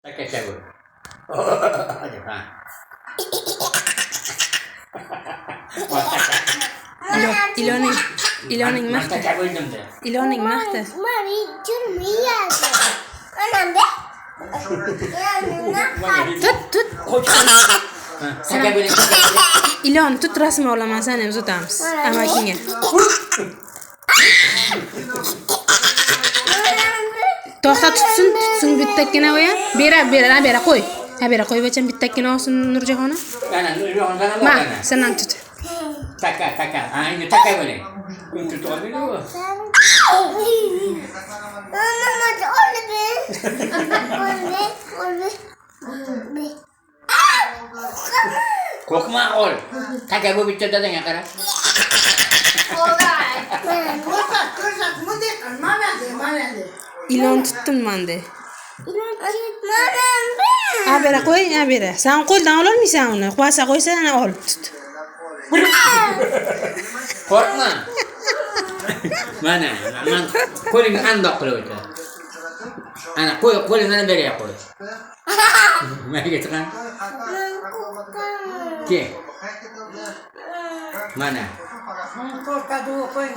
Takka cabut. Ha. Iloning Manta maqta. cabudum de. Iloning maqta. Mami, jurmayadi. Anamda. Tut. Takka bo'ling. Ilon tut rasmi olaman seni biz o'tamiz. Amakinga. To'xta tutsin bittakina qo'ya. Bera qo'y. Ha bera qo'y bacham bittakina olsin Nurjahona. Mana Nurjahon sana Ma, mana. sendan tut. Takka. Ha, endi takka bo'ling. Kun tut olmaydi. Qo'rqma ol. Takka bu bitta dadangga qara. Ilon tutdim mende. Ha bera qo'y, ha bera. Sen qo'ldan ololmaysan uni. Qo'ysa ana ol tut. Qo'rqma. Mana, men qo'lingni andoq qilib o'tir. Ana qo'lingni beriga qo'y. Mayga chiqan. Ke. Mana. Qo'rqadi u qo'y.